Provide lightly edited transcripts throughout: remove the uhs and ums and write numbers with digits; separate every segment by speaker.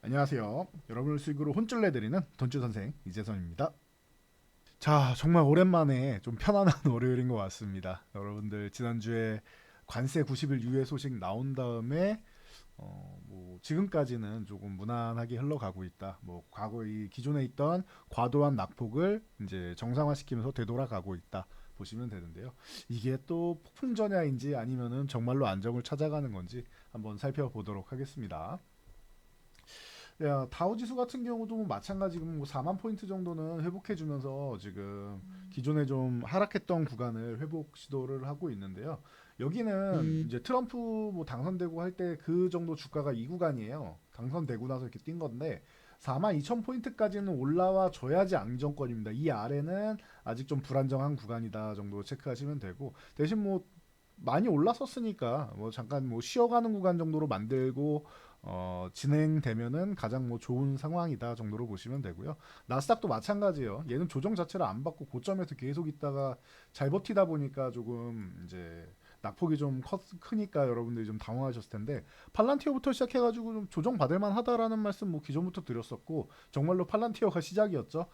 Speaker 1: 안녕하세요. 여러분을 수익으로 혼쭐 내드리는 돈주 선생 이재선입니다. 자, 정말 오랜만에 좀 편안한 월요일인 것 같습니다. 여러분들 지난주에 관세 90일 유예 소식 나온 다음에 뭐 지금까지는 조금 무난하게 흘러가고 있다. 뭐 과거 이 기존에 있던 과도한 낙폭을 이제 정상화시키면서 되돌아가고 있다. 보시면 되는데요. 이게 또 폭풍 전야인지 아니면은 정말로 안정을 찾아가는 건지 한번 살펴보도록 하겠습니다. 야, 다우지수 같은 경우도 뭐 마찬가지고 뭐 4만 포인트 정도는 회복해주면서 지금 기존에 좀 하락했던 구간을 회복 시도를 하고 있는데요. 여기는 이제 트럼프 뭐 당선되고 할 때 그 정도 주가가 이 구간이에요. 당선되고 나서 이렇게 뛴 건데 4만 2천 포인트까지는 올라와 줘야지 안정권입니다. 이 아래는 아직 좀 불안정한 구간이다 정도 체크하시면 되고 대신 뭐 많이 올랐었으니까 뭐 잠깐 뭐 쉬어가는 구간 정도로 만들고 진행되면은 가장 뭐 좋은 상황이다 정도로 보시면 되고요. 나스닥도 마찬가지예요. 얘는 조정 자체를 안 받고 고점에서 계속 있다가 잘 버티다 보니까 조금 이제 낙폭이 좀 크니까 여러분들이 좀 당황하셨을 텐데 팔란티어부터 시작해가지고 좀 조정 받을 만하다라는 말씀 뭐 기존부터 드렸었고 정말로 팔란티어가 시작이었죠.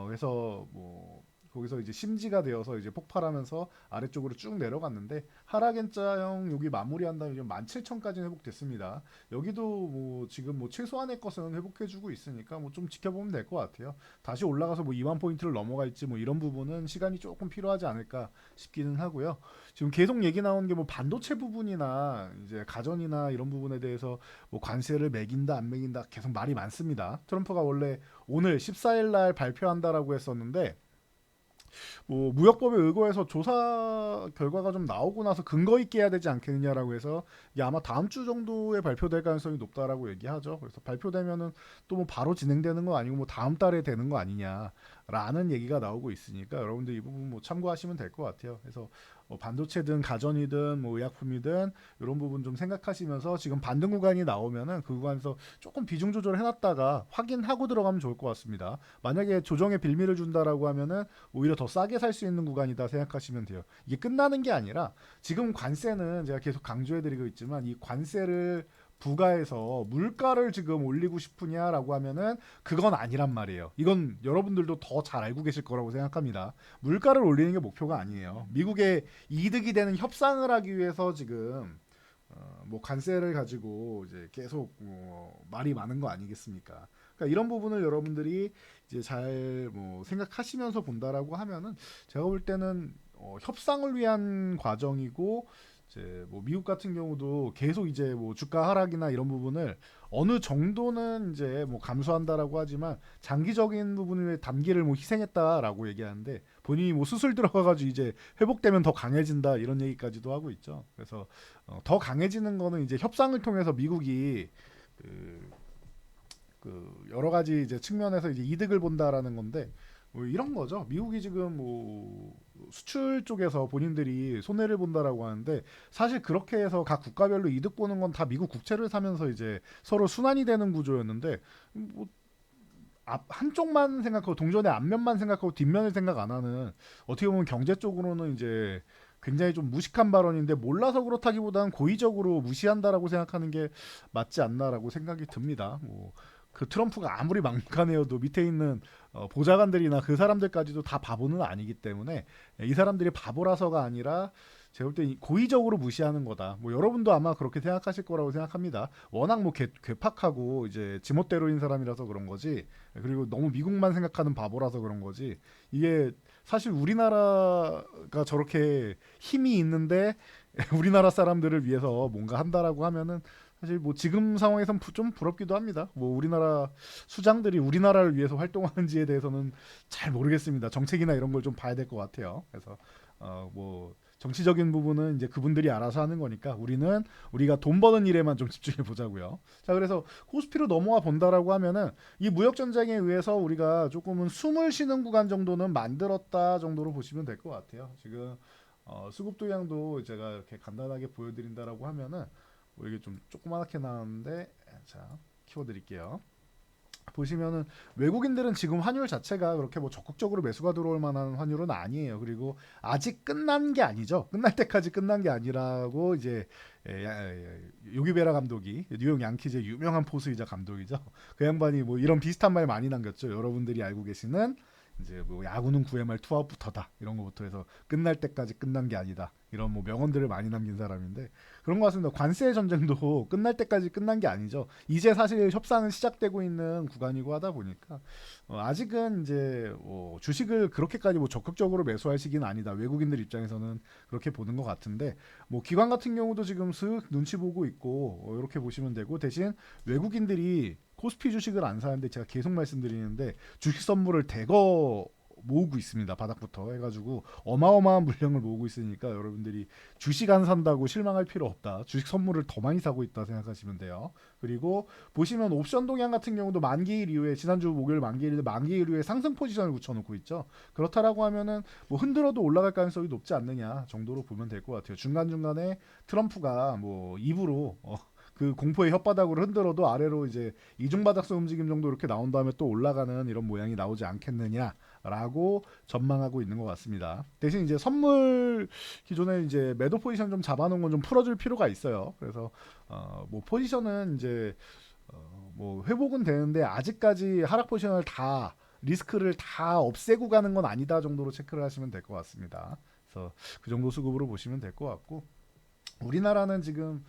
Speaker 1: 그래서 뭐 거기서 이제 심지가 되어서 이제 폭발하면서 아래쪽으로 쭉 내려갔는데 하락엔자형 여기 마무리한다면 이제 17,000까지 회복됐습니다. 여기도 뭐 지금 뭐 최소한의 것은 회복해주고 있으니까 뭐 좀 지켜보면 될 것 같아요. 다시 올라가서 뭐 2만 포인트를 넘어갈지 뭐 이런 부분은 시간이 조금 필요하지 않을까 싶기는 하고요. 지금 계속 얘기 나오는 게 뭐 반도체 부분이나 이제 가전이나 이런 부분에 대해서 뭐 관세를 매긴다 안 매긴다 계속 말이 많습니다. 트럼프가 원래 오늘 14일 날 발표한다라고 했었는데 뭐 무역법에 의거해서 조사 결과가 좀 나오고 나서 근거 있게 해야 되지 않겠느냐라고 해서 이게 아마 다음 주 정도에 발표될 가능성이 높다라고 얘기하죠. 그래서 발표되면은 또 뭐 바로 진행되는 거 아니고 뭐 다음 달에 되는 거 아니냐라는 얘기가 나오고 있으니까 여러분들 이 부분 뭐 참고하시면 될 것 같아요. 그래서 뭐 반도체든 가전이든 뭐 의약품이든 이런 부분 좀 생각하시면서 지금 반등 구간이 나오면은 그 구간에서 조금 비중 조절을 해놨다가 확인하고 들어가면 좋을 것 같습니다. 만약에 조정에 빌미를 준다라고 하면은 오히려 더 싸게 살 수 있는 구간이다 생각하시면 돼요. 이게 끝나는 게 아니라 지금 관세는 제가 계속 강조해드리고 있지만 이 관세를 부과해서 물가를 지금 올리고 싶으냐라고 하면은 그건 아니란 말이에요. 이건 여러분들도 더 잘 알고 계실 거라고 생각합니다. 물가를 올리는 게 목표가 아니에요. 미국에 이득이 되는 협상을 하기 위해서 지금 뭐 관세를 가지고 이제 계속 말이 많은 거 아니겠습니까? 그러니까 이런 부분을 여러분들이 이제 잘 뭐 생각하시면서 본다라고 하면은 제가 볼 때는 협상을 위한 과정이고 이제 뭐 미국 같은 경우도 계속 이제 뭐 주가 하락이나 이런 부분을 어느 정도는 이제 뭐 감수한다라고 하지만 장기적인 부분의 단기를 뭐 희생했다라고 얘기하는데 본인이 뭐 수술 들어가가지고 이제 회복되면 더 강해진다 이런 얘기까지도 하고 있죠. 그래서 더 강해지는 거는 이제 협상을 통해서 미국이 그, 그 여러 가지 이제 측면에서 이제 이득을 본다라는 건데 뭐 이런 거죠. 미국이 지금 뭐 수출 쪽에서 본인들이 손해를 본다라고 하는데 사실 그렇게 해서 각 국가별로 이득 보는 건 다 미국 국채를 사면서 이제 서로 순환이 되는 구조였는데 뭐 한쪽만 생각하고 동전의 앞면만 생각하고 뒷면을 생각 안 하는 어떻게 보면 경제 쪽으로는 이제 굉장히 좀 무식한 발언인데 몰라서 그렇다기보다는 고의적으로 무시한다라고 생각하는 게 맞지 않나라고 생각이 듭니다. 뭐 그 트럼프가 아무리 막강해도 밑에 있는 보좌관들이나 그 사람들까지도 다 바보는 아니기 때문에 이 사람들이 바보라서가 아니라 제가 볼 때 고의적으로 무시하는 거다. 뭐 여러분도 아마 그렇게 생각하실 거라고 생각합니다. 워낙 뭐 괴팍하고 이제 지멋대로인 사람이라서 그런 거지. 그리고 너무 미국만 생각하는 바보라서 그런 거지. 이게 사실 우리나라가 저렇게 힘이 있는데 우리나라 사람들을 위해서 뭔가 한다라고 하면은 사실 뭐 지금 상황에선 좀 부럽기도 합니다. 뭐 우리나라 수장들이 우리나라를 위해서 활동하는지에 대해서는 잘 모르겠습니다. 정책이나 이런 걸 좀 봐야 될 것 같아요. 그래서 뭐 정치적인 부분은 이제 그분들이 알아서 하는 거니까 우리는 우리가 돈 버는 일에만 좀 집중해 보자고요. 자, 그래서 코스피로 넘어와 본다라고 하면은 이 무역 전쟁에 의해서 우리가 조금은 숨을 쉬는 구간 정도는 만들었다 정도로 보시면 될 것 같아요. 지금 수급 도량도 제가 이렇게 간단하게 보여드린다라고 하면은 뭐 이게 좀 조그맣게 나왔는데 자 키워드릴게요. 보시면은 외국인들은 지금 환율 자체가 그렇게 뭐 적극적으로 매수가 들어올 만한 환율은 아니에요. 그리고 아직 끝난 게 아니죠. 끝날 때까지 끝난 게 아니라고 이제 요기베라 감독이 뉴욕 양키즈의 유명한 포수이자 감독이죠. 그 양반이 뭐 이런 비슷한 말 많이 남겼죠. 여러분들이 알고 계시는 이제 뭐 야구는 9회 말 투아웃부터다 이런 거부터 해서 끝날 때까지 끝난 게 아니다 이런 뭐 명언들을 많이 남긴 사람인데 그런 것 같습니다. 관세 전쟁도 끝날 때까지 끝난 게 아니죠. 이제 사실 협상은 시작되고 있는 구간이고 하다 보니까 아직은 이제 주식을 그렇게까지 뭐 적극적으로 매수할 시기는 아니다. 외국인들 입장에서는 그렇게 보는 것 같은데 뭐 기관 같은 경우도 지금 슥 눈치 보고 있고 이렇게 보시면 되고 대신 외국인들이 코스피 주식을 안 사는데 제가 계속 말씀드리는데 주식 선물을 대거 모으고 있습니다. 바닥부터 해가지고 어마어마한 물량을 모으고 있으니까 여러분들이 주식 안 산다고 실망할 필요 없다. 주식 선물을 더 많이 사고 있다 생각하시면 돼요. 그리고 보시면 옵션 동향 같은 경우도 만기일 이후에 지난주 목요일 만기일 이후에 상승 포지션을 붙여놓고 있죠. 그렇다라고 하면은 뭐 흔들어도 올라갈 가능성이 높지 않느냐 정도로 보면 될 것 같아요. 중간중간에 트럼프가 뭐 입으로 그 공포의 혓바닥으로 흔들어도 아래로 이제 이중바닥성 움직임 정도 이렇게 나온 다음에 또 올라가는 이런 모양이 나오지 않겠느냐라고 전망하고 있는 것 같습니다. 대신 이제 선물 기존에 이제 매도 포지션 좀 잡아놓은 건 좀 풀어줄 필요가 있어요. 그래서 뭐 포지션은 이제 뭐 회복은 되는데 아직까지 하락 포지션을 다 리스크를 다 없애고 가는 건 아니다 정도로 체크를 하시면 될 것 같습니다. 그래서 그 정도 수급으로 보시면 될 것 같고 우리나라는 지금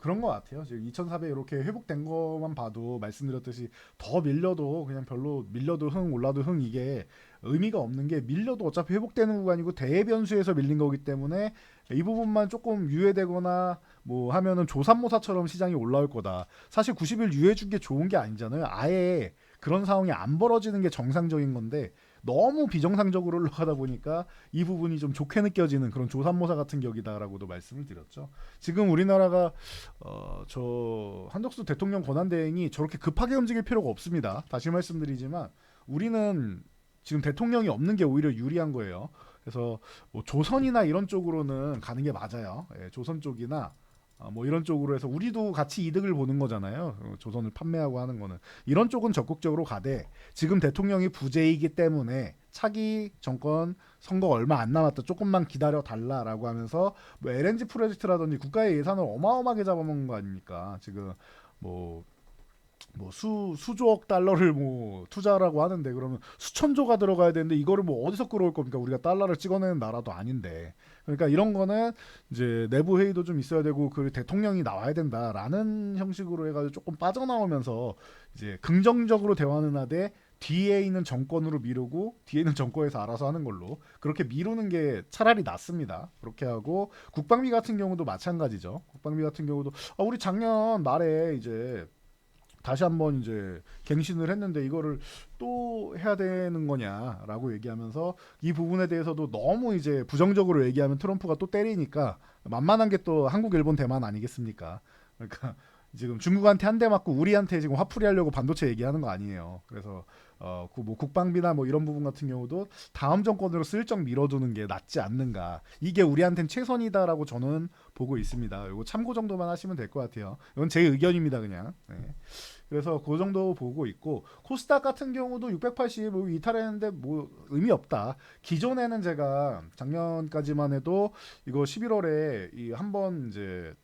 Speaker 1: 그런 것 같아요. 지금 2,400 이렇게 회복된 것만 봐도 말씀드렸듯이 더 밀려도 그냥 별로 밀려도 흥 올라도 흥 이게 의미가 없는 게 밀려도 어차피 회복되는 구간이고 대변수에서 밀린 거기 때문에 이 부분만 조금 유예되거나 뭐 하면은 조삼모사처럼 시장이 올라올 거다. 사실 90일 유예 준 게 좋은 게 아니잖아요. 아예 그런 상황이 안 벌어지는 게 정상적인 건데 너무 비정상적으로 흘러가다 보니까 이 부분이 좀 좋게 느껴지는 그런 조삼모사 같은 격이다라고도 말씀을 드렸죠. 지금 우리나라가 저 한덕수 대통령 권한대행이 저렇게 급하게 움직일 필요가 없습니다. 다시 말씀드리지만 우리는 지금 대통령이 없는 게 오히려 유리한 거예요. 그래서 뭐 조선이나 이런 쪽으로는 가는 게 맞아요. 예, 조선 쪽이나 뭐 이런 쪽으로 해서 우리도 같이 이득을 보는 거잖아요. 조선을 판매하고 하는 거는 이런 쪽은 적극적으로 가되 지금 대통령이 부재이기 때문에 차기 정권 선거 얼마 안 남았다 조금만 기다려 달라라고 하면서 뭐 LNG 프로젝트라든지 국가의 예산을 어마어마하게 잡아먹는 거 아닙니까? 지금 뭐 수조억 달러를 뭐 투자라고 하는데 그러면 수천조가 들어가야 되는데 이거를 뭐 어디서 끌어올 겁니까? 우리가 달러를 찍어내는 나라도 아닌데. 그러니까 이런 거는 이제 내부 회의도 좀 있어야 되고 그 대통령이 나와야 된다라는 형식으로 해가지고 조금 빠져나오면서 이제 긍정적으로 대화는 하되 뒤에 있는 정권으로 미루고 뒤에 있는 정권에서 알아서 하는 걸로 그렇게 미루는 게 차라리 낫습니다. 그렇게 하고 국방비 같은 경우도 마찬가지죠. 국방비 같은 경우도 우리 작년 말에 이제 다시 한번 이제 갱신을 했는데 이거를 또 해야 되는 거냐라고 얘기하면서 이 부분에 대해서도 너무 이제 부정적으로 얘기하면 트럼프가 또 때리니까 만만한 게 또 한국, 일본, 대만 아니겠습니까? 그러니까 지금 중국한테 한 대 맞고 우리한테 지금 화풀이 하려고 반도체 얘기하는 거 아니에요. 그래서 그 뭐 국방비나 뭐 이런 부분 같은 경우도 다음 정권으로 슬쩍 밀어두는 게 낫지 않는가. 이게 우리한텐 최선이다라고 저는 보고 있습니다. 이거 참고 정도만 하시면 될 것 같아요. 이건 제 의견입니다, 그냥. 네. 그래서 그 정도 보고 있고 코스닥 같은 경우도 680 뭐 이탈했는데 뭐 의미 없다. 기존에는 제가 작년까지만 해도 이거 11월에 이 한번 이제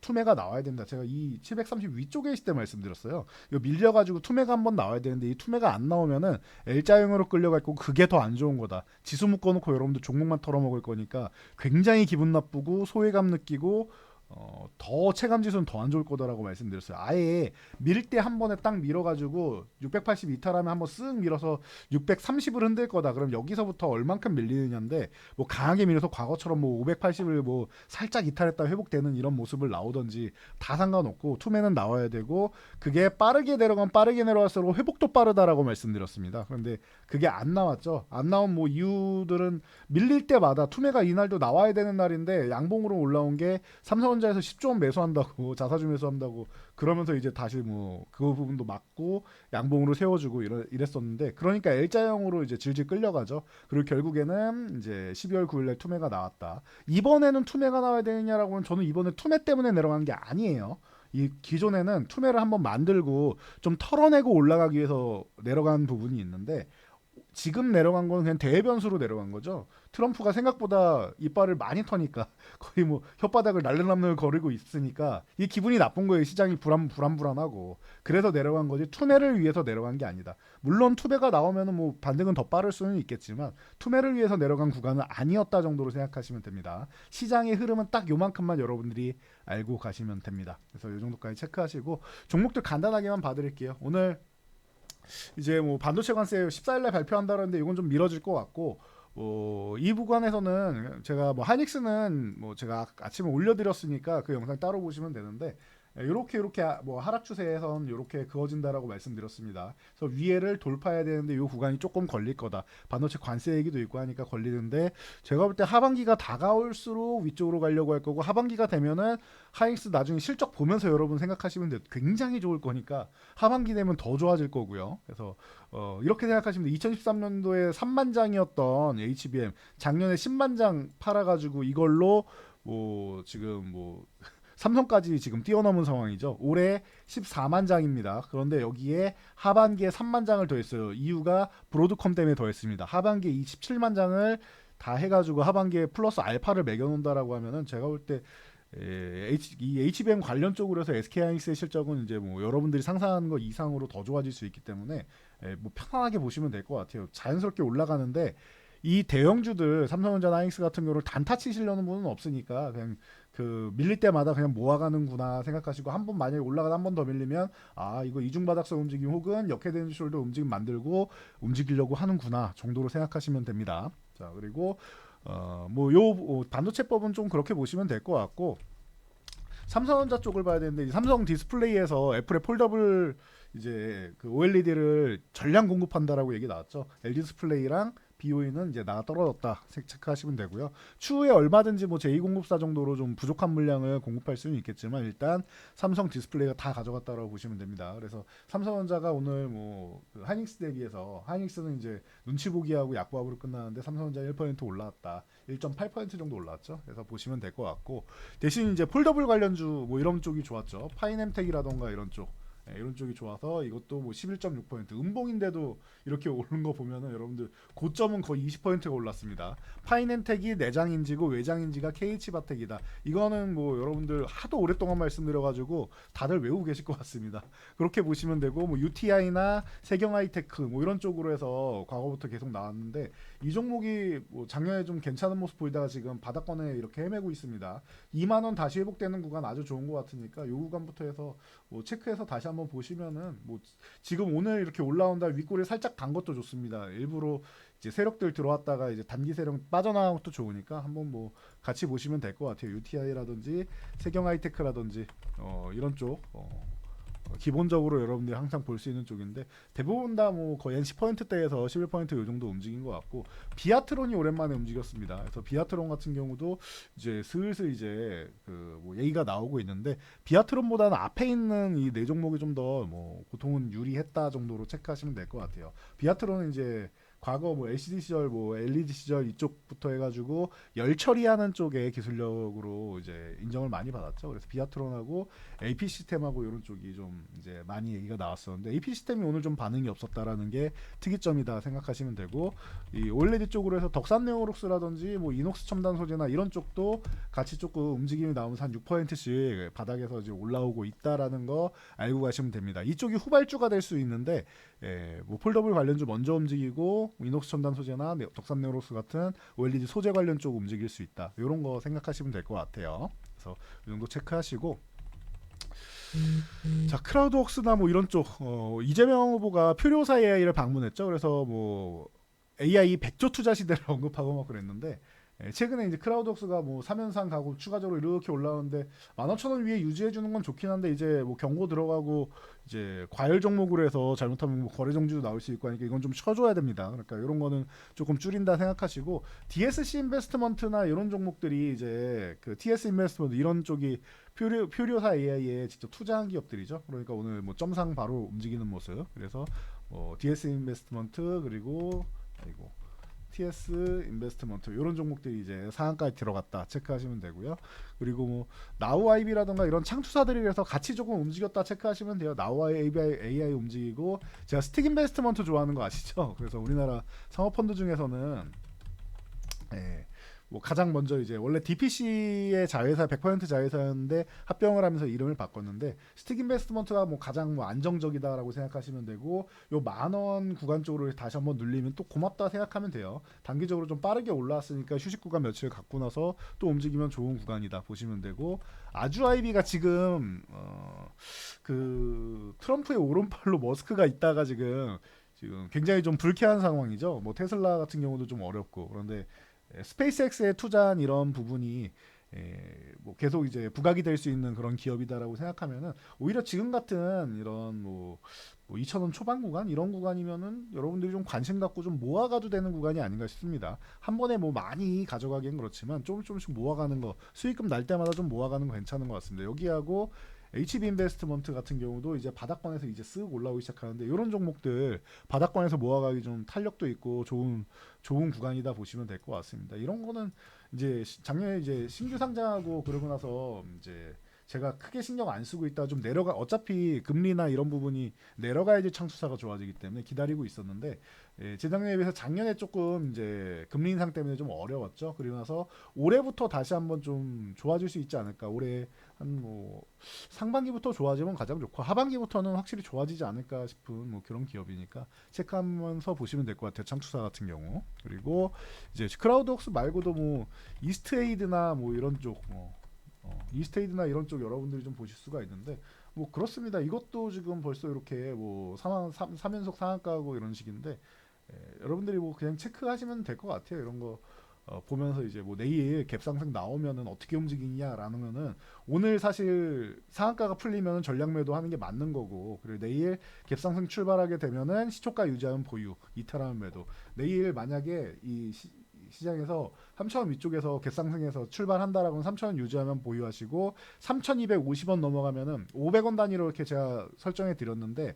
Speaker 1: 투매가 나와야 된다. 제가 이 730 위쪽에 있을 때 말씀드렸어요. 이거 밀려가지고 투매가 한번 나와야 되는데 이 투매가 안 나오면은 L자형으로 끌려갈 거고 그게 더 안 좋은 거다. 지수 묶어놓고 여러분들 종목만 털어먹을 거니까 굉장히 기분 나쁘고 소외감 느끼고 더 체감 지수는 더 안 좋을 거다라고 말씀드렸어요. 아예 밀 때 한 번에 딱 밀어가지고 680 이탈하면 한번 쓱 밀어서 630을 흔들 거다. 그럼 여기서부터 얼만큼 밀리느냐인데 뭐 강하게 밀어서 과거처럼 뭐 580을 뭐 살짝 이탈했다 회복되는 이런 모습을 나오던지 다 상관없고 투매는 나와야 되고 그게 빠르게 내려가면 빠르게 내려갈수록 회복도 빠르다라고 말씀드렸습니다. 그런데 그게 안 나왔죠. 안 나온 뭐 이유들은 밀릴 때마다 투매가 이날도 나와야 되는 날인데 양봉으로 올라온 게 삼성전자에서 10조 원 매수한다고 자사주 매수한다고 그러면서 이제 다시 뭐 그 부분도 막고 양봉으로 세워주고 이랬었는데 그러니까 L자형으로 이제 질질 끌려가죠. 그리고 결국에는 이제 12월 9일날 투매가 나왔다. 이번에는 투매가 나와야 되느냐라고 하면 저는 이번에 투매 때문에 내려간 게 아니에요. 이 기존에는 투매를 한번 만들고 좀 털어내고 올라가기 위해서 내려간 부분이 있는데 지금 내려간 건 그냥 대변수로 내려간 거죠. 트럼프가 생각보다 이빨을 많이 터니까 거의 뭐 혓바닥을 날름날름 거리고 있으니까 이 기분이 나쁜 거예요. 시장이 불안불안하고 그래서 내려간 거지 투매를 위해서 내려간 게 아니다. 물론 투매가 나오면은 뭐 반등은 더 빠를 수는 있겠지만 투매를 위해서 내려간 구간은 아니었다 정도로 생각하시면 됩니다. 시장의 흐름은 딱 요만큼만 여러분들이 알고 가시면 됩니다. 그래서 이 정도까지 체크하시고 종목들 간단하게만 봐드릴게요. 오늘 이제 뭐 반도체 관세 14일날 발표한다는데 이건 좀 미뤄질 것 같고 이 구간에서는 제가 뭐 하이닉스는 뭐 제가 아침에 올려드렸으니까 그 영상 따로 보시면 되는데 이렇게 뭐 하락 추세에선 이렇게 그어진다라고 말씀드렸습니다. 그래서 위에를 돌파해야 되는데 이 구간이 조금 걸릴 거다. 반도체 관세 얘기도 있고 하니까 걸리는데 제가 볼 때 하반기가 다가올수록 위쪽으로 가려고 할 거고 하반기가 되면은 하이닉스 나중에 실적 보면서 여러분 생각하시면 돼요. 굉장히 좋을 거니까 하반기 되면 더 좋아질 거고요. 그래서 이렇게 생각하시면 돼요. 2013년도에 3만 장이었던 HBM 작년에 10만 장 팔아가지고 이걸로 뭐 지금 뭐 삼성까지 지금 뛰어넘은 상황이죠. 올해 14만 장입니다. 그런데 여기에 하반기에 3만 장을 더했어요. 이유가 브로드컴 때문에 더했습니다. 하반기에 27만 장을 다 해가지고 하반기에 플러스 알파를 매겨놓는다라고 하면은 제가 볼 때 이 HBM 관련 쪽으로 해서 SK하이닉스의 실적은 이제 뭐 여러분들이 상상하는 것 이상으로 더 좋아질 수 있기 때문에 뭐 편안하게 보시면 될 것 같아요. 자연스럽게 올라가는데 이 대형주들 삼성전자, 하이닉스 같은 경우를 단타 치시려는 분은 없으니까 그냥 그 밀릴 때마다 그냥 모아가는구나 생각하시고 한 번 만약에 올라가다 한 번 더 밀리면 아 이거 이중바닥성 움직임 혹은 역헤드앤 숄더 움직임 만들고 움직이려고 하는구나 정도로 생각하시면 됩니다. 자 그리고 뭐요 반도체법은 좀 그렇게 보시면 될 것 같고 삼성전자 쪽을 봐야 되는데 삼성 디스플레이에서 애플의 폴더블 이제 그 OLED를 전량 공급한다라고 얘기 나왔죠. LG 디스플레이랑 BOE는 이제 나가 떨어졌다 체크하시면 되고요. 추후에 얼마든지 뭐 제2공급사 정도로 좀 부족한 물량을 공급할 수는 있겠지만 일단 삼성 디스플레이가 다 가져갔다고 보시면 됩니다. 그래서 삼성전자가 오늘 뭐그 하이닉스 대비해서 하이닉스는 이제 눈치 보기하고 약보합으로 끝나는데 삼성전자 1% 올라왔다. 1.8% 정도 올라왔죠. 그래서 보시면 될 것 같고 대신 이제 폴더블 관련주 뭐 이런 쪽이 좋았죠. 파이넴텍이라던가 이런 쪽. 이런 쪽이 좋아서 이것도 뭐 11.6% 음봉인데도 이렇게 오른 거 보면은 여러분들 고점은 거의 20%가 올랐습니다. 파이넨텍이 내장인지고 외장인지가 KH바텍이다. 이거는 뭐 여러분들 하도 오랫동안 말씀드려가지고 다들 외우고 계실 것 같습니다. 그렇게 보시면 되고 뭐 UTI나 세경하이테크 뭐 이런 쪽으로 해서 과거부터 계속 나왔는데 이 종목이 뭐 작년에 좀 괜찮은 모습 보이다가 지금 바닥권에 이렇게 헤매고 있습니다. 2만 원 다시 회복되는 구간 아주 좋은 것 같으니까 이 구간부터 해서 뭐 체크해서 다시 한번 보시면은 뭐 지금 오늘 이렇게 올라온다 윗골에 살짝 단 것도 좋습니다. 일부러 이제 세력들 들어왔다가 이제 단기 세력 빠져나간 것도 좋으니까 한번 뭐 같이 보시면 될 것 같아요. UTI라든지 세경하이테크라든지 이런 쪽 기본적으로 여러분들이 항상 볼 수 있는 쪽인데 대부분 다 뭐 거의 한 10%대에서 11%요 정도 움직인 것 같고 비아트론이 오랜만에 움직였습니다. 그래서 비아트론 같은 경우도 이제 슬슬 이제 그 뭐 얘기가 나오고 있는데 비아트론보다는 앞에 있는 이 네 종목이 좀 더 뭐 고통은 유리했다 정도로 체크하시면 될 것 같아요. 비아트론은 이제 과거 뭐 LCD 시절 뭐 LED 시절 이쪽부터 해가지고 열 처리하는 쪽의 기술력으로 이제 인정을 많이 받았죠. 그래서 비아트론하고 AP 시스템하고 이런 쪽이 좀 이제 많이 얘기가 나왔었는데 AP 시스템이 오늘 좀 반응이 없었다라는 게 특이점이다 생각하시면 되고 이 OLED 쪽으로 해서 덕산 네오록스라든지 뭐 이녹스 첨단 소재나 이런 쪽도 같이 조금 움직임이 나오면서 한 6%씩 바닥에서 이제 올라오고 있다라는 거 알고 가시면 됩니다. 이쪽이 후발주가 될 수 있는데 뭐 폴더블 관련주 먼저 움직이고 이녹스 첨단 소재나 덕산 네오록스 같은 OLED 소재 관련 쪽 움직일 수 있다. 이런 거 생각하시면 될 것 같아요. 그래서 이 정도 체크하시고 자 크라우드웍스나 뭐 이런 쪽 이재명 후보가 표류사 AI를 방문했죠. 그래서 뭐 AI 100조 투자 시대를 언급하고 막 그랬는데 최근에 이제 크라우드웍스가 뭐 3연상 가고 추가적으로 이렇게 올라오는데 15,000원 위에 유지해 주는 건 좋긴 한데 이제 뭐 경고 들어가고 이제 과열 종목으로 해서 잘못하면 뭐 거래 정지도 나올 수 있고 하니까 이건 좀 쳐줘야 됩니다. 그러니까 이런 거는 조금 줄인다 생각하시고 DSC 인베스트먼트나 이런 종목들이 이제 그 TS 인베스트먼트 이런 쪽이 표류사 AI에 직접 투자한 기업들이죠. 그러니까 오늘 뭐 점상 바로 움직이는 모습. 그래서 DS 인베스트먼트 그리고 TS 인베스트먼트 이런 종목들이 이제 상한가에 들어갔다 체크하시면 되고요. 그리고 뭐 나우 아이비라던가 이런 창투사들이 그래서 같이 조금 움직였다 체크하시면 돼요. 나우 AI 움직이고 제가 스틱 인베스트먼트 좋아하는 거 아시죠? 그래서 우리나라 상업펀드 중에서는 예, 뭐 가장 먼저 이제 원래 DPC의 자회사 100% 자회사였는데 합병을 하면서 이름을 바꿨는데 스틱 인베스트먼트가 뭐 가장 뭐 안정적이다라고 생각하시면 되고 요 10,000원 구간 쪽으로 다시 한번 눌리면 또 고맙다 생각하면 돼요. 단기적으로 좀 빠르게 올라왔으니까 휴식 구간 며칠 갖고 나서 또 움직이면 좋은 구간이다 보시면 되고 아주 아이비가 지금 그 트럼프의 오른팔로 머스크가 있다가 지금 굉장히 좀 불쾌한 상황이죠. 뭐 테슬라 같은 경우도 좀 어렵고 그런데 스페이스X에 투자한 이런 부분이 뭐 계속 이제 부각이 될 수 있는 그런 기업이다라고 생각하면은 오히려 지금 같은 이런 뭐 2,000원 초반 구간 이런 구간이면은 여러분들이 좀 관심 갖고 좀 모아가도 되는 구간이 아닌가 싶습니다. 한 번에 뭐 많이 가져가기엔 그렇지만 조금씩 모아가는 거 수익금 날 때마다 좀 모아가는 거 괜찮은 것 같습니다. 여기하고 HB 인베스트먼트 같은 경우도 이제 바닥권에서 이제 쓱 올라오기 시작하는데 이런 종목들 바닥권에서 모아가기 좀 탄력도 있고 좋은 구간이다 보시면 될 것 같습니다. 이런 거는 이제 작년에 이제 신규 상장하고 그러고 나서 이제 제가 크게 신경 안 쓰고 있다 좀 내려가 어차피 금리나 이런 부분이 내려가야지 창투사가 좋아지기 때문에 기다리고 있었는데 재작년에 비해서 작년에 조금 이제 금리 인상 때문에 좀 어려웠죠. 그리고 나서 올해부터 다시 한번 좀 좋아질 수 있지 않을까. 올해 한 뭐 상반기부터 좋아지면 가장 좋고 하반기부터는 확실히 좋아지지 않을까 싶은 뭐 그런 기업이니까 체크하면서 보시면 될 것 같아요. 창투사 같은 경우. 그리고 이제 크라우드웍스 말고도 뭐 이스트에이드나 뭐 이런 쪽 이스테이드나 이런 쪽 여러분들이 좀 보실 수가 있는데 뭐 그렇습니다. 이것도 지금 벌써 이렇게 뭐 3연속 상한가고 이런 식인데 여러분들이 뭐 그냥 체크하시면 될 것 같아요. 이런 거 보면서 이제 뭐 내일 갭 상승 나오면은 어떻게 움직이냐라는 거는 오늘 사실 상한가가 풀리면은 전략 매도 하는 게 맞는 거고 그리고 내일 갭 상승 출발하게 되면은 시초가 유지하면 보유 이탈하면 매도 내일 만약에 이 시장에서 3,000원 위쪽에서 갭상승해서 출발한다라고는 3,000원 유지하면 보유하시고 3,250원 넘어가면은 500원 단위로 이렇게 제가 설정해 드렸는데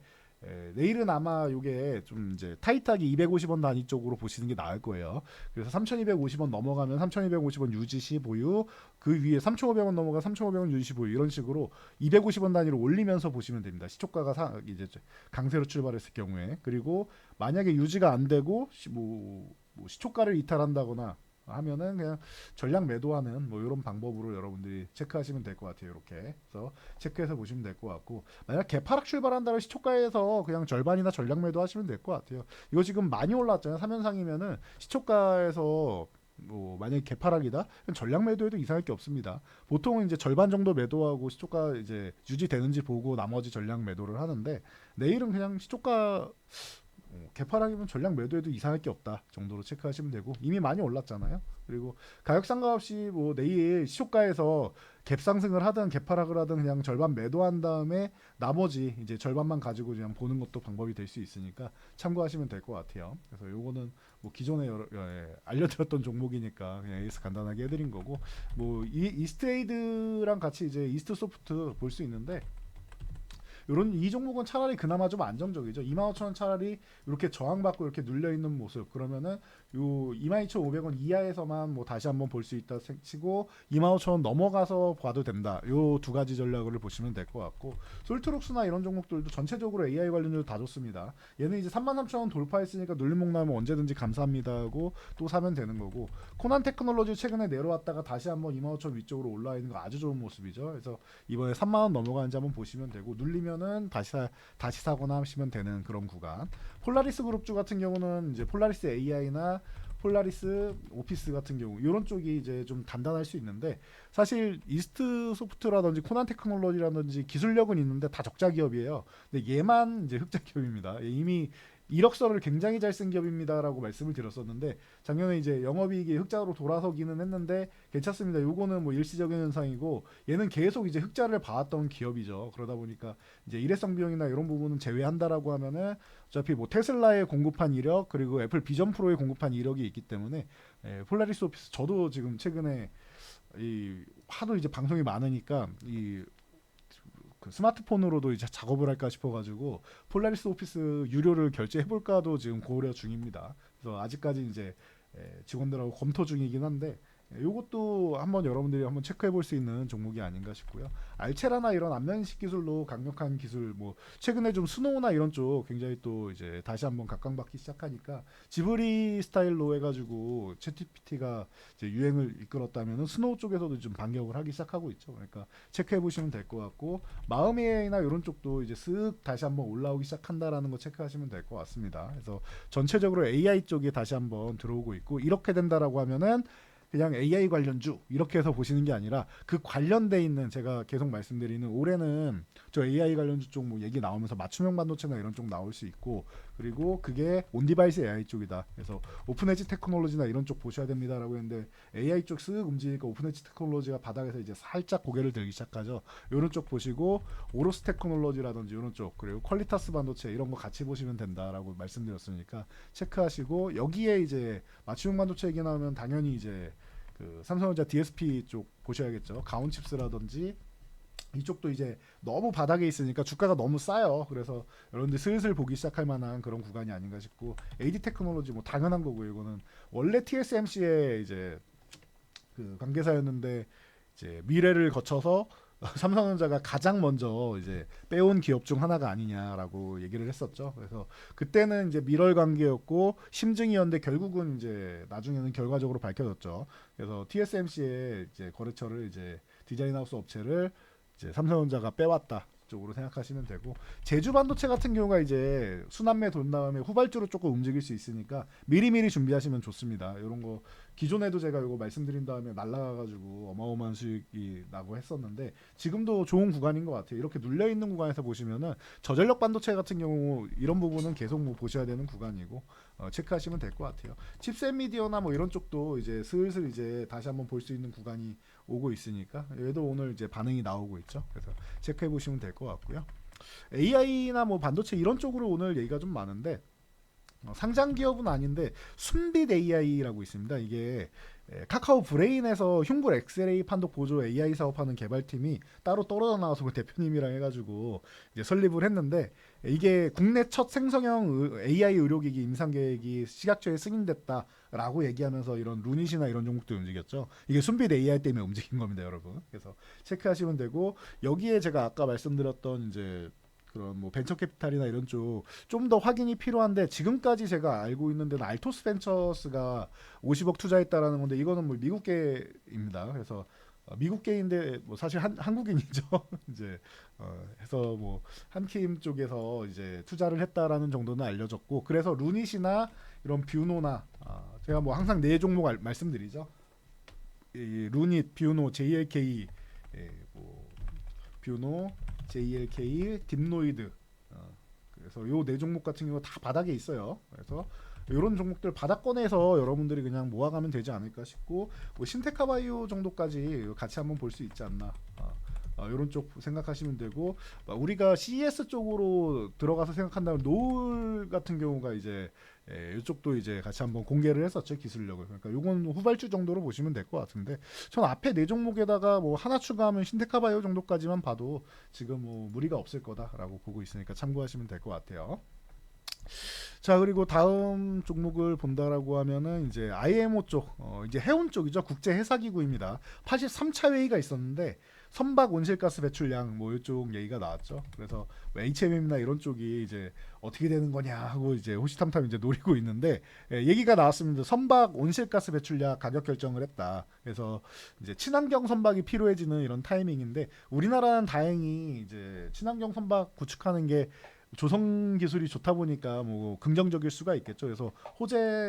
Speaker 1: 내일은 아마 이게 좀 이제 타이트하게 250원 단위 쪽으로 보시는 게 나을 거예요. 그래서 3,250원 넘어가면 3,250원 유지 시 보유, 그 위에 3,500원 넘어가 3,500원 유지 시 보유 이런 식으로 250원 단위로 올리면서 보시면 됩니다. 시초가가 이제 강세로 출발했을 경우에 그리고 만약에 유지가 안 되고 뭐 시초가를 이탈한다거나 하면은 그냥 전략 매도하는 뭐 이런 방법으로 여러분들이 체크하시면 될 것 같아요. 이렇게 그래서 체크해서 보시면 될 것 같고 만약 개파락 출발한다면 시초가에서 그냥 절반이나 전략 매도하시면 될 것 같아요. 이거 지금 많이 올랐잖아요. 3연상이면은 시초가에서 뭐 만약에 개파락이다 전략 매도해도 이상할 게 없습니다. 보통은 이제 절반 정도 매도하고 시초가 이제 유지되는지 보고 나머지 전략 매도를 하는데 내일은 그냥 시초가 개파락이면 전략 매도해도 이상할 게 없다 정도로 체크하시면 되고 이미 많이 올랐잖아요. 그리고 가격 상관없이 뭐 내일 시초가에서 갭 상승을 하든 개파락을 하든 그냥 절반 매도한 다음에 나머지 이제 절반만 가지고 그냥 보는 것도 방법이 될 수 있으니까 참고하시면 될 것 같아요. 그래서 요거는 뭐 기존에 알려드렸던 종목이니까 그냥 여기서 간단하게 해드린 거고 뭐 이스트에이드랑 같이 이제 이스트 소프트 볼 수 있는데 이 종목은 차라리 그나마 좀 안정적이죠. 25,000원 차라리 이렇게 저항받고 이렇게 눌려 있는 모습 그러면은 요 22,500원 이하에서만 뭐 다시 한번 볼 수 있다 치고 25,000원 넘어가서 봐도 된다. 요 두 가지 전략을 보시면 될 것 같고 솔트록스나 이런 종목들도 전체적으로 AI 관련주도 다 좋습니다. 얘는 이제 33,000원 돌파했으니까 눌림목 나면 언제든지 감사합니다 하고 또 사면 되는 거고 코난 테크놀로지 최근에 내려왔다가 다시 한번 25,000원 위쪽으로 올라와 있는 거 아주 좋은 모습이죠. 그래서 이번에 3만원 넘어가는지 한번 보시면 되고 눌리면은 다시 사거나 하시면 되는 그런 구간. 폴라리스 그룹주 같은 경우는 이제 폴라리스 AI나 폴라리스 오피스 같은 경우 이런 쪽이 이제 좀 단단할 수 있는데 사실 이스트 소프트라든지 코난 테크놀로지라든지 기술력은 있는데 다 적자 기업이에요. 근데 얘만 이제 흑자 기업입니다. 이미 이력서를 굉장히 잘 쓴 기업입니다라고 말씀을 드렸었는데 작년에 이제 영업이익이 흑자로 돌아서기는 했는데 괜찮습니다. 요거는 뭐 일시적인 현상이고 얘는 계속 이제 흑자를 봐왔던 기업이죠. 그러다 보니까 이제 일회성 비용이나 이런 부분은 제외한다라고 하면은 어차피 뭐 테슬라에 공급한 이력 그리고 애플 비전 프로에 공급한 이력이 있기 때문에 폴라리스 오피스 저도 지금 최근에 하도 이제 방송이 많으니까 그 스마트폰으로도 이제 작업을 할까 싶어가지고 폴라리스 오피스 유료를 결제해볼까도 지금 고려 중입니다. 그래서 아직까지 이제 직원들하고 검토 중이긴 한데 이것도 한번 여러분들이 한번 체크해 볼 수 있는 종목이 아닌가 싶고요. 알체라나 이런 안면식 기술로 강력한 기술 뭐 최근에 좀 스노우나 이런 쪽 굉장히 또 이제 다시 한번 각광받기 시작하니까 지브리 스타일로 해가지고 챗GPT가 이제 유행을 이끌었다면은 스노우 쪽에서도 좀 반격을 하기 시작하고 있죠. 그러니까 체크해 보시면 될 것 같고 마음이나 이런 쪽도 이제 쓱 다시 한번 올라오기 시작한다라는 거 체크하시면 될 것 같습니다. 그래서 전체적으로 AI 쪽이 다시 한번 들어오고 있고 이렇게 된다라고 하면은 그냥 AI 관련주 이렇게 해서 보시는 게 아니라 그 관련돼 있는 제가 계속 말씀드리는 올해는 저 AI 관련주 쪽 뭐 얘기 나오면서 맞춤형 반도체나 이런 쪽 나올 수 있고 그리고 그게 온디바이스 AI 쪽이다. 그래서 오픈 엣지 테크놀로지나 이런 쪽 보셔야 됩니다라고 했는데 AI 쪽 쓱 움직이니까 오픈 엣지 테크놀로지가 바닥에서 이제 살짝 고개를 들기 시작하죠. 이런 쪽 보시고 오로스 테크놀로지라든지 이런 쪽 그리고 퀄리타스 반도체 이런 거 같이 보시면 된다라고 말씀드렸으니까 체크하시고 여기에 이제 맞춤형 반도체 얘기 나오면 당연히 이제 그 삼성전자 DSP 쪽 보셔야겠죠. 가온칩스라든지 이쪽도 이제 너무 바닥에 있으니까 주가가 너무 싸요. 그래서 여러분들 슬슬 보기 시작할 만한 그런 구간이 아닌가 싶고 AD 테크놀로지 뭐 당연한 거고요. 이거는 원래 TSMC의 이제 그 관계사였는데 이제 미래를 거쳐서 삼성전자가 가장 먼저 이제 빼온 기업 중 하나가 아니냐라고 얘기를 했었죠. 그래서 그때는 이제 밀월 관계였고 심증이었는데 결국은 이제 나중에는 결과적으로 밝혀졌죠. 그래서 TSMC의 이제 거래처를 이제 디자인하우스 업체를 이제 삼성전자가 빼왔다. 쪽으로 생각하시면 되고 제주 반도체 같은 경우가 이제 순환매 돈 다음에 후발주로 조금 움직일 수 있으니까 미리미리 준비하시면 좋습니다. 이런 거 기존에도 제가 이거 말씀드린 다음에 날라가가지고 어마어마한 수익이 나고 했었는데 지금도 좋은 구간인 것 같아요. 이렇게 눌려 있는 구간에서 보시면은 저전력 반도체 같은 경우 이런 부분은 계속 뭐 보셔야 되는 구간이고 체크하시면 될 것 같아요. 칩셋 미디어나 뭐 이런 쪽도 이제 슬슬 이제 다시 한번 볼 수 있는 구간이 오고 있으니까 얘도 오늘 이제 반응이 나오고 있죠. 그래서 체크해 보시면 될 것 같고요. AI나 뭐 반도체 이런 쪽으로 오늘 얘기가 좀 많은데 상장 기업은 아닌데 순빛 AI라고 있습니다. 이게 카카오 브레인에서 흉불 엑스레이 판독 보조 AI 사업하는 개발팀이 따로 떨어져 나와서 그 대표님이랑 해가지고 이제 설립을 했는데 이게 국내 첫 생성형 AI 의료기기 임상 계획이 시각처에 승인됐다라고 얘기하면서 이런 루닛이나 이런 종목도 움직였죠. 이게 순빛 AI 때문에 움직인 겁니다, 여러분. 그래서 체크하시면 되고 여기에 제가 아까 말씀드렸던 이제 그런 뭐 벤처 캐피탈이나 이런 쪽 좀 더 확인이 필요한데 지금까지 제가 알고 있는 데는 알토스 벤처스가 50억 투자했다라는 건데 이거는 뭐 미국계입니다. 그래서 미국계인데 뭐 사실 한국인이죠. 이제 해서 뭐 한킴 쪽에서 이제 투자를 했다라는 정도는 알려졌고 그래서 루닛이나 이런 뷰노나 제가 뭐 항상 네 종목 말씀드리죠. 이 루닛, 뷰노, JLK, 뭐 뷰노, JLK, 딥노이드. 그래서 요 네 종목 같은 경우 다 바닥에 있어요. 그래서 이런 종목들 바닥권에서 여러분들이 그냥 모아가면 되지 않을까 싶고 뭐 신테카바이오 정도까지 같이 한번 볼 수 있지 않나. 이런 쪽 생각하시면 되고 우리가 CES 쪽으로 들어가서 생각한다면 노을 같은 경우가 이제 이쪽도 이제 같이 한번 공개를 했었죠 기술력을. 그러니까 요건 후발주 정도로 보시면 될 것 같은데 전 앞에 네 종목에다가 뭐 하나 추가하면 신테카바이오 정도까지만 봐도 지금 뭐 무리가 없을 거다라고 보고 있으니까 참고하시면 될 것 같아요. 자 그리고 다음 종목을 본다라고 하면은 이제 IMO 쪽 이제 해운 쪽이죠. 국제 해사기구입니다. 83차 회의가 있었는데 선박 온실가스 배출량 뭐 이쪽 얘기가 나왔죠. 그래서 HMM이나 이런 쪽이 이제 어떻게 되는 거냐 하고 이제 호시탐탐 이제 노리고 있는데 얘기가 나왔습니다. 선박 온실가스 배출량 가격 결정을 했다. 그래서 이제 친환경 선박이 필요해지는 이런 타이밍인데 우리나라는 다행히 이제 친환경 선박 구축하는 게 조선 기술이 좋다 보니까 뭐 긍정적일 수가 있겠죠. 그래서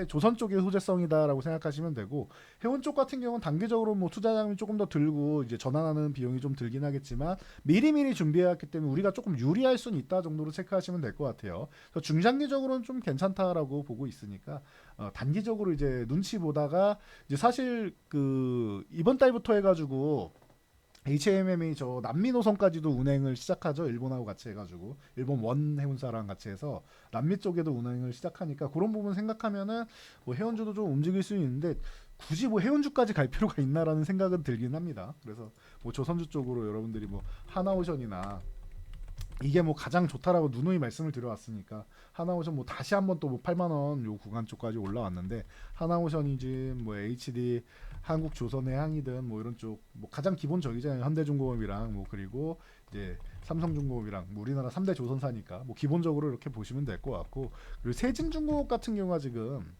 Speaker 1: 조선 쪽의 호재성이다라고 생각하시면 되고 해운 쪽 같은 경우는 단기적으로 뭐 투자 자금이 조금 더 들고 이제 전환하는 비용이 좀 들긴 하겠지만 미리미리 준비해왔기 때문에 우리가 조금 유리할 수는 있다 정도로 체크하시면 될 것 같아요. 그래서 중장기적으로는 좀 괜찮다라고 보고 있으니까 단기적으로 이제 눈치 보다가 이제 사실 그 이번 달부터 해가지고 HMM이 저 남미 노선까지도 운행을 시작하죠. 일본하고 같이 해가지고 일본 원 해운사랑 같이 해서 남미 쪽에도 운행을 시작하니까 그런 부분 생각하면은 뭐 해운주도 좀 움직일 수 있는데 굳이 뭐 해운주까지 갈 필요가 있나라는 생각은 들긴 합니다. 그래서 뭐 조선주 쪽으로 여러분들이 뭐 하나오션이나 이게 뭐 가장 좋다라고 누누이 말씀을 드려왔으니까 하나오션 뭐 다시 한번 또 뭐 8만 원 요 구간 쪽까지 올라왔는데 하나오션이지 뭐 HD 한국조선해양이든 뭐 이런 쪽 뭐 가장 기본적이잖아요. 현대중공업이랑 뭐 그리고 이제 삼성중공업이랑 뭐 우리나라 3대 조선사니까 뭐 기본적으로 이렇게 보시면 될 것 같고 그리고 세진중공업 같은 경우가 지금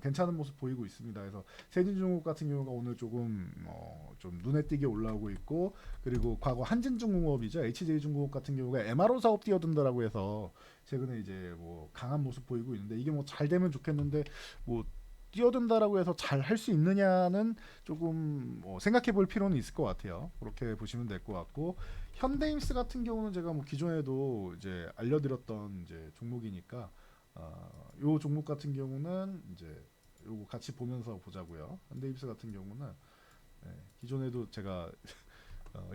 Speaker 1: 괜찮은 모습 보이고 있습니다. 그래서 세진중공업 같은 경우가 오늘 조금 좀 눈에 띄게 올라오고 있고 그리고 과거 한진중공업이죠. HJ중공업 같은 경우가 MRO 사업 뛰어든다라고 해서 최근에 이제 뭐 강한 모습 보이고 있는데 이게 뭐 잘 되면 좋겠는데 뭐 뛰어든다라고 해서 잘 할 수 있느냐는 조금 생각해 볼 필요는 있을 것 같아요. 그렇게 보시면 될 것 같고 현대임스 같은 경우는 제가 뭐 기존에도 이제 알려드렸던 이제 종목이니까 요 종목 같은 경우는 이제 요거 같이 보면서 보자고요. 현대입스 같은 경우는 기존에도 제가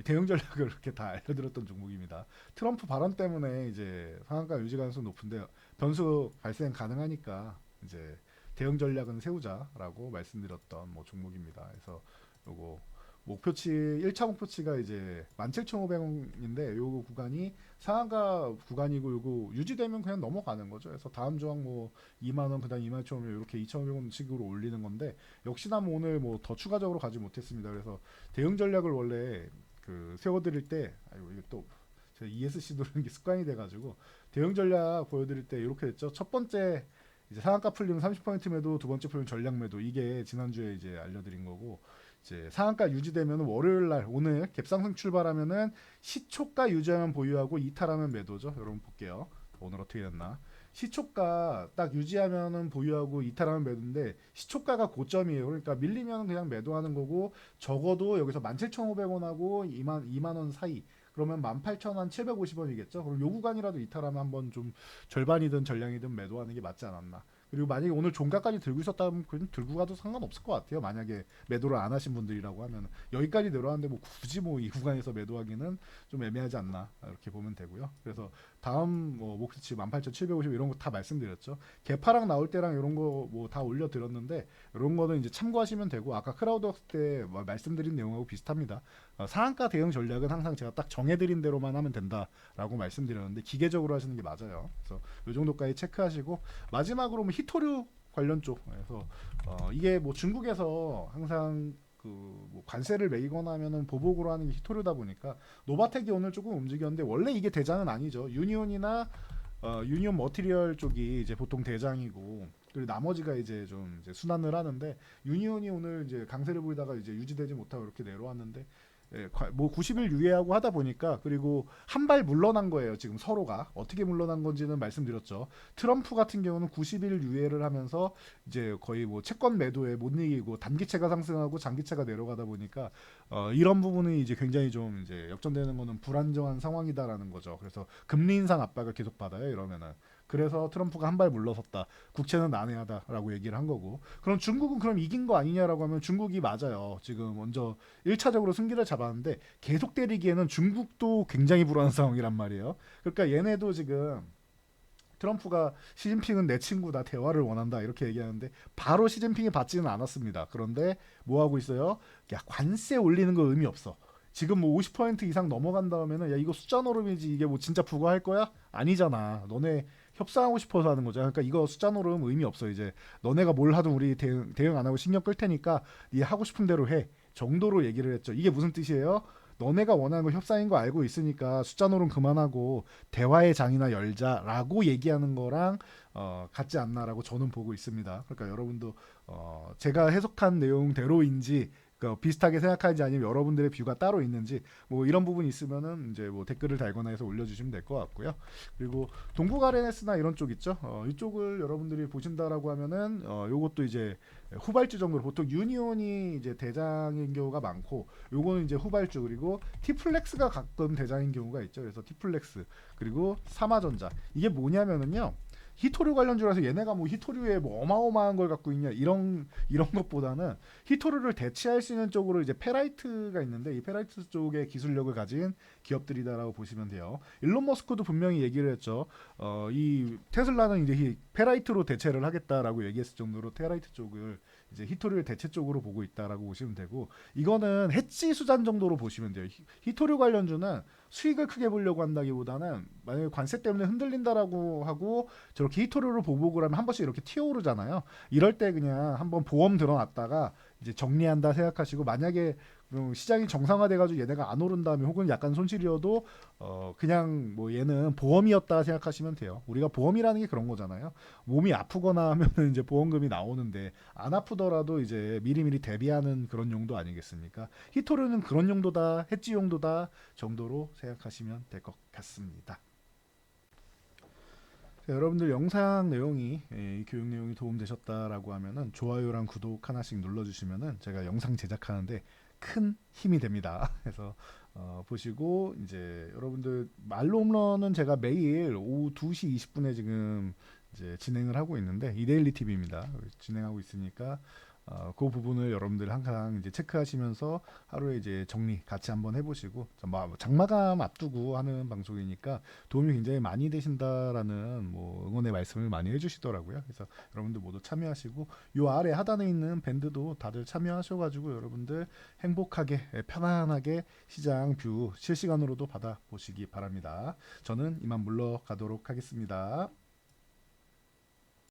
Speaker 1: 대응 전략을 이렇게 다 알려드렸던 종목입니다. 트럼프 발언 때문에 이제 상한가 유지 가능성 높은데 변수 발생 가능하니까 이제 대응 전략은 세우자라고 말씀드렸던 뭐 종목입니다. 그래서 요거 목표치 1차 목표치가 이제 17,500원인데 요 구간이 상한가 구간이고 요거 유지되면 그냥 넘어가는 거죠. 그래서 다음 조항 뭐 2만 원 그다음 21,500원 이렇게 2,500원 식으로 올리는 건데 역시나 뭐 오늘 뭐 더 추가적으로 가지 못했습니다. 그래서 대응 전략을 원래 그 세워드릴 때 아이고 이게 또 제가 ESC 누르는 게 습관이 돼가지고 대응 전략 보여드릴 때 이렇게 됐죠. 첫 번째 이제 상한가 풀리면 30% 매도, 두 번째 풀리면 전략 매도 이게 지난주에 이제 알려드린 거고 이제 상한가 유지되면 월요일 날 오늘 갭상승 출발하면은 시초가 유지하면 보유하고 이탈하면 매도죠. 여러분 볼게요. 오늘 어떻게 됐나? 시초가 딱 유지하면은 보유하고 이탈하면 매도인데 시초가가 고점이에요. 그러니까 밀리면 그냥 매도하는 거고 적어도 여기서 17,500원하고 2만 원 사이 그러면 18,750원이겠죠. 그럼 요 구간이라도 이탈하면 한번 좀 절반이든 전량이든 매도하는 게 맞지 않았나. 그리고 만약에 오늘 종가까지 들고 있었다면 그냥 들고 가도 상관없을 것 같아요. 만약에 매도를 안 하신 분들이라고 하면 여기까지 내려왔는데 뭐 굳이 뭐 이 구간에서 매도하기는 좀 애매하지 않나 이렇게 보면 되고요. 그래서 다음 뭐 목표치 18,750 이런 거 다 말씀드렸죠. 개파랑 나올 때랑 이런 거 뭐 다 올려드렸는데 이런 거는 이제 참고하시면 되고 아까 크라우드웍스 때 말씀드린 내용하고 비슷합니다. 상한가 대응 전략은 항상 제가 딱 정해드린 대로만 하면 된다라고 말씀드렸는데 기계적으로 하시는 게 맞아요. 그래서 이 정도까지 체크하시고 마지막으로 뭐 히토류 관련 쪽에서 이게 뭐 중국에서 항상 그뭐 관세를 매기거나 하면은 보복으로 하는 게 히토류다 보니까 노바텍이 오늘 조금 움직였는데 원래 이게 대장은 아니죠. 유니온이나 유니온 머티리얼 쪽이 이제 보통 대장이고 그리고 나머지가 이제 좀 이제 순환을 하는데 유니온이 오늘 이제 강세를 보이다가 이제 유지되지 못하고 이렇게 내려왔는데 뭐 90일 유예하고 하다 보니까 그리고 한 발 물러난 거예요. 지금 서로가 어떻게 물러난 건지는 말씀드렸죠. 트럼프 같은 경우는 90일 유예를 하면서 이제 거의 뭐 채권 매도에 못 이기고 단기채가 상승하고 장기채가 내려가다 보니까 이런 부분이 이제 굉장히 좀 이제 역전되는 거는 불안정한 상황이다라는 거죠. 그래서 금리 인상 압박을 계속 받아요. 이러면은. 그래서 트럼프가 한 발 물러섰다. 국채는 난해하다라고 얘기를 한 거고. 그럼 중국은 그럼 이긴 거 아니냐라고 하면 중국이 맞아요. 지금 먼저 1차적으로 승기를 잡았는데 계속 때리기에는 중국도 굉장히 불안한 상황이란 말이에요. 그러니까 얘네도 지금 트럼프가 시진핑은 내 친구다 대화를 원한다 이렇게 얘기하는데 바로 시진핑이 받지는 않았습니다. 그런데 뭐 하고 있어요? 야 관세 올리는 거 의미 없어. 지금 뭐 50% 이상 넘어간 다음에는 야 이거 숫자 노름이지 이게 뭐 진짜 부과할 거야? 아니잖아. 너네 협상하고 싶어서 하는 거죠. 그러니까 이거 숫자 노름 의미 없어. 이제 너네가 뭘 하든 우리 대응 안 하고 신경 끌 테니까 네 하고 싶은 대로 해. 정도로 얘기를 했죠. 이게 무슨 뜻이에요? 너네가 원하는 거 협상인 거 알고 있으니까 숫자 노름 그만하고 대화의 장이나 열자라고 얘기하는 거랑 같지 않나라고 저는 보고 있습니다. 그러니까 여러분도 제가 해석한 내용대로인지 비슷하게 생각하는지 아니면 여러분들의 뷰가 따로 있는지 뭐 이런 부분이 있으면은 이제 뭐 댓글을 달거나 해서 올려주시면 될 것 같고요. 그리고 동북 아레네스나 이런 쪽 있죠. 이쪽을 여러분들이 보신다라고 하면은 요것도 이제 후발주 정도로 보통 유니온이 이제 대장인 경우가 많고 요거는 이제 후발주 그리고 티플렉스가 가끔 대장인 경우가 있죠. 그래서 티플렉스 그리고 사마전자 이게 뭐냐면은요. 히토류 관련주라서 얘네가 뭐 히토류에 뭐 어마어마한 걸 갖고 있냐 이런 것보다는 히토류를 대체할 수 있는 쪽으로 이제 페라이트가 있는데 이 페라이트 쪽의 기술력을 가진 기업들이다라고 보시면 돼요. 일론 머스크도 분명히 얘기를 했죠. 이 테슬라는 이제 이 페라이트로 대체를 하겠다라고 얘기했을 정도로 페라이트 쪽을 이제 히토리를 대체 쪽으로 보고 있다라고 보시면 되고, 이거는 해지 수단 정도로 보시면 돼요. 히토리 관련주는 수익을 크게 보려고 한다기보다는 만약에 관세 때문에 흔들린다라고 하고 저렇게 히토리로 보복을 하면 한 번씩 이렇게 튀어오르잖아요. 이럴 때 그냥 한번 보험 들어놨다가 이제 정리한다 생각하시고, 만약에 시장이 정상화돼가지고 얘네가 안 오른다면 혹은 약간 손실이어도 그냥 뭐 얘는 보험이었다 생각하시면 돼요. 우리가 보험이라는 게 그런 거잖아요. 몸이 아프거나 하면은 이제 보험금이 나오는데, 안 아프더라도 이제 미리미리 대비하는 그런 용도 아니겠습니까? 히토르는 그런 용도다, 해지 용도다 정도로 생각하시면 될 것 같습니다. 자, 여러분들 영상 내용이 이 교육 내용이 도움되셨다라고 하면은 좋아요랑 구독 하나씩 눌러주시면은 제가 영상 제작하는데 큰 힘이 됩니다. 그래서 보시고, 이제 여러분들 말로 홈런은 제가 매일 오후 2시 20분에 지금 이제 진행을 하고 있는데, 이데일리 TV입니다. 진행하고 있으니까 그 부분을 여러분들 항상 이제 체크하시면서 하루에 이제 정리 같이 한번 해보시고, 장마감 앞두고 하는 방송이니까 도움이 굉장히 많이 되신다라는 뭐 응원의 말씀을 많이 해주시더라고요. 그래서 여러분들 모두 참여하시고, 요 아래 하단에 있는 밴드도 다들 참여하셔가지고 여러분들 행복하게 편안하게 시장 뷰 실시간으로도 받아보시기 바랍니다. 저는 이만 물러가도록 하겠습니다.